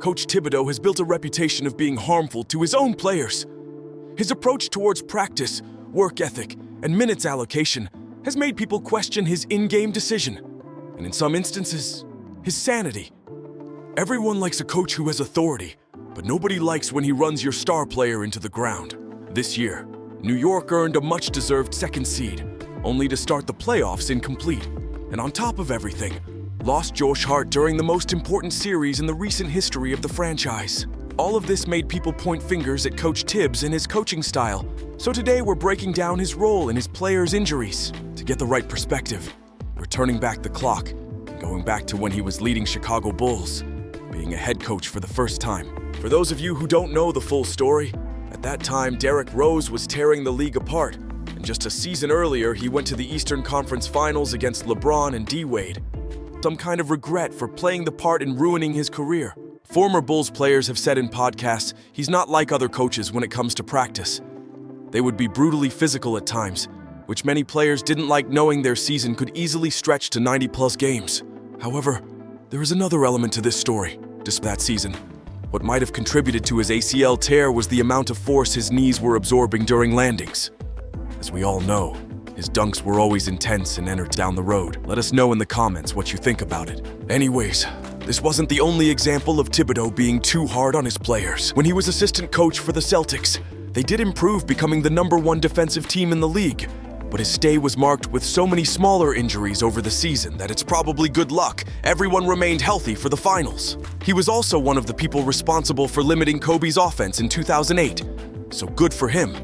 Coach Thibodeau has built a reputation of being harmful to his own players. His approach towards practice, work ethic, and minutes allocation has made people question his in-game decision, and in some instances, his sanity. Everyone likes a coach who has authority, but nobody likes when he runs your star player into the ground. This year, New York earned a much-deserved second seed, only to start the playoffs incomplete. And on top of everything, lost Josh Hart during the most important series in the recent history of the franchise. All of this made people point fingers at Coach Tibbs and his coaching style. So today we're breaking down his role in his players' injuries. To get the right perspective, we're turning back the clock and going back to when he was leading Chicago Bulls, being a head coach for the first time. For those of you who don't know the full story, at that time Derrick Rose was tearing the league apart, and just a season earlier he went to the Eastern Conference Finals against LeBron and D-Wade. Some kind of regret for playing the part in ruining his career. Former Bulls players have said in podcasts he's not like other coaches when it comes to practice. They would be brutally physical at times, which many players didn't like, knowing their season could easily stretch to 90-plus games. However, there is another element to this story. Despite that season, what might have contributed to his ACL tear was the amount of force his knees were absorbing during landings. As we all know, his dunks were always intense and entered down the road. Let us know in the comments what you think about it. Anyways, this wasn't the only example of Thibodeau being too hard on his players. When he was assistant coach for the Celtics, they did improve, becoming the #1 defensive team in the league. But his stay was marked with so many smaller injuries over the season that it's probably good luck everyone remained healthy for the finals. He was also one of the people responsible for limiting Kobe's offense in 2008, so good for him.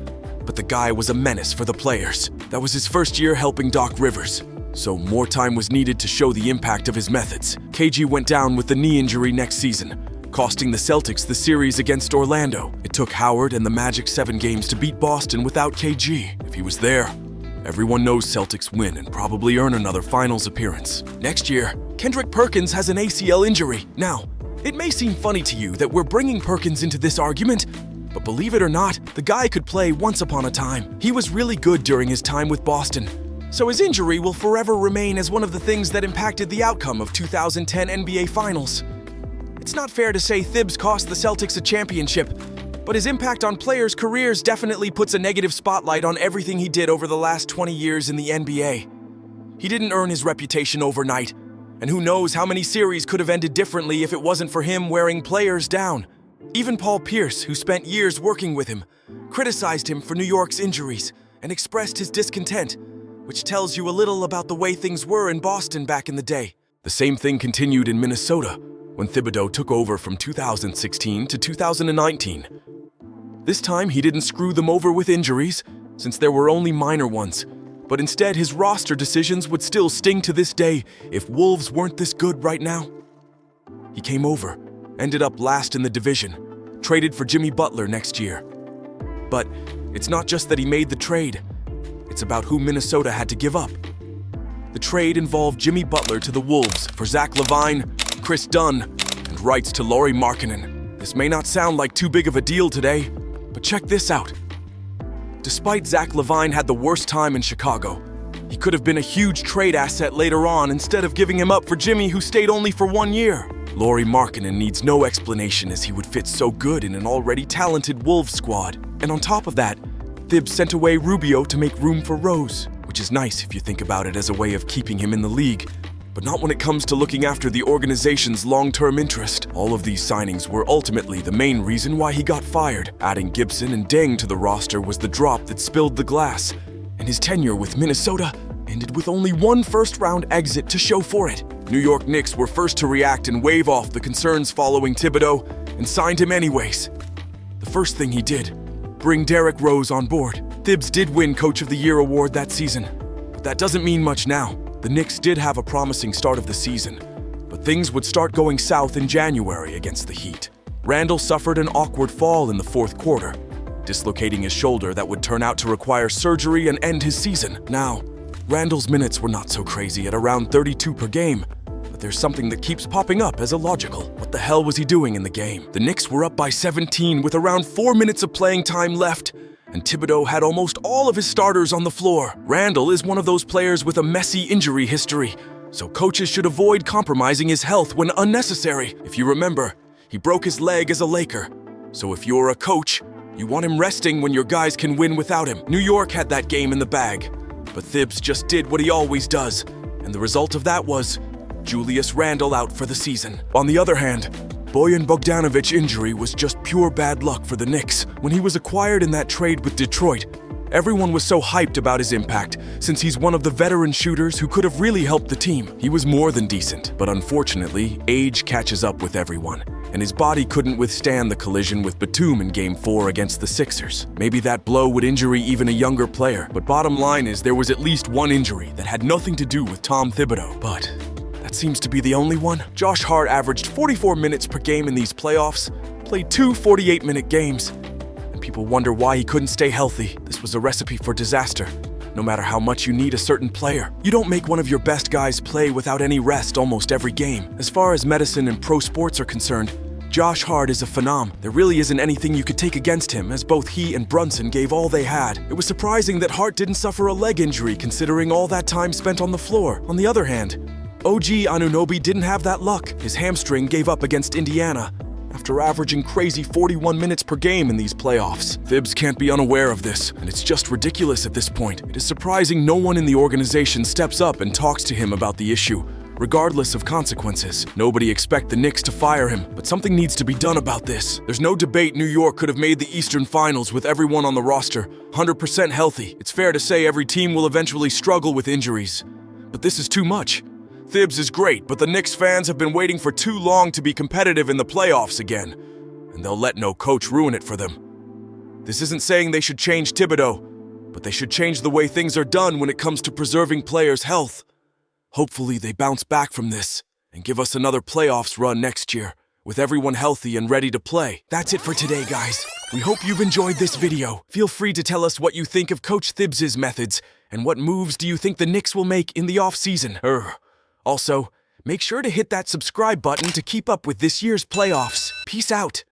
But the guy was a menace for the players. That was his first year helping Doc Rivers, so more time was needed to show the impact of his methods. KG went down with the knee injury next season, costing the Celtics the series against Orlando. It took Howard and the Magic 7 games to beat Boston without KG. If he was there, everyone knows Celtics win and probably earn another finals appearance. Next year, Kendrick Perkins has an ACL injury. Now, it may seem funny to you that we're bringing Perkins into this argument, but believe it or not, the guy could play once upon a time. He was really good during his time with Boston, so his injury will forever remain as one of the things that impacted the outcome of 2010 NBA Finals. It's not fair to say Thibs cost the Celtics a championship, but his impact on players' careers definitely puts a negative spotlight on everything he did over the last 20 years in the NBA. He didn't earn his reputation overnight, and who knows how many series could have ended differently if it wasn't for him wearing players down. Even Paul Pierce, who spent years working with him, criticized him for New York's injuries and expressed his discontent, which tells you a little about the way things were in Boston back in the day. The same thing continued in Minnesota when Thibodeau took over from 2016 to 2019. This time, he didn't screw them over with injuries, since there were only minor ones, but instead his roster decisions would still sting to this day if Wolves weren't this good right now. He came over, ended up last in the division, traded for Jimmy Butler next year. But it's not just that he made the trade, it's about who Minnesota had to give up. The trade involved Jimmy Butler to the Wolves for Zach LaVine, Chris Dunn, and rights to Lauri Markkanen. This may not sound like too big of a deal today, but check this out. Despite Zach LaVine had the worst time in Chicago, he could have been a huge trade asset later on instead of giving him up for Jimmy, who stayed only for 1 year. Lauri Markkanen needs no explanation, as he would fit so good in an already talented Wolves squad. And on top of that, Thibs sent away Rubio to make room for Rose, which is nice if you think about it as a way of keeping him in the league, but not when it comes to looking after the organization's long-term interest. All of these signings were ultimately the main reason why he got fired. Adding Gibson and Deng to the roster was the drop that spilled the glass, and his tenure with Minnesota ended with only one first-round exit to show for it. New York Knicks were first to react and wave off the concerns following Thibodeau and signed him anyways. The first thing he did, bring Derrick Rose on board. Thibs did win Coach of the Year award that season, but that doesn't mean much now. The Knicks did have a promising start of the season, but things would start going south in January against the Heat. Randle suffered an awkward fall in the fourth quarter, dislocating his shoulder that would turn out to require surgery and end his season. Now, Randle's minutes were not so crazy at around 32 per game, but there's something that keeps popping up as illogical. What the hell was he doing in the game? The Knicks were up by 17 with around 4 minutes of playing time left, and Thibodeau had almost all of his starters on the floor. Randle is one of those players with a messy injury history, so coaches should avoid compromising his health when unnecessary. If you remember, He broke his leg as a Laker. So if you're a coach, you want him resting when your guys can win without him. New York had that game in the bag, but Thibs just did what he always does, and the result of that was Julius Randle out for the season. On the other hand, Bojan Bogdanovic's injury was just pure bad luck for the Knicks. When he was acquired in that trade with Detroit, everyone was so hyped about his impact, since he's one of the veteran shooters who could have really helped the team. He was more than decent, but unfortunately, age catches up with everyone, and his body couldn't withstand the collision with Batum in Game 4 against the Sixers. Maybe that blow would injure even a younger player, but bottom line is there was at least one injury that had nothing to do with Tom Thibodeau. But that seems to be the only one. Josh Hart averaged 44 minutes per game in these playoffs, played 2 48-minute games, and people wonder why he couldn't stay healthy. This was a recipe for disaster. No matter how much you need a certain player, you don't make one of your best guys play without any rest almost every game. As far as medicine and pro sports are concerned, Josh Hart is a phenom. There really isn't anything you could take against him, as both he and Brunson gave all they had. It was surprising that Hart didn't suffer a leg injury considering all that time spent on the floor. On the other hand, OG Anunoby didn't have that luck. His hamstring gave up against Indiana after averaging crazy 41 minutes per game in these playoffs. Thibs can't be unaware of this, and it's just ridiculous at this point. It is surprising no one in the organization steps up and talks to him about the issue, regardless of consequences. Nobody expects the Knicks to fire him, but something needs to be done about this. There's no debate New York could have made the Eastern Finals with everyone on the roster 100% healthy. It's fair to say every team will eventually struggle with injuries, but this is too much. Thibs is great, but the Knicks fans have been waiting for too long to be competitive in the playoffs again, and they'll let no coach ruin it for them. This isn't saying they should change Thibodeau, but they should change the way things are done when it comes to preserving players' health. Hopefully they bounce back from this and give us another playoffs run next year, with everyone healthy and ready to play. That's it for today, guys. We hope you've enjoyed this video. Feel free to tell us what you think of Coach Thibs' methods, and what moves do you think the Knicks will make in the off-season. Also, make sure to hit that subscribe button to keep up with this year's playoffs. Peace out.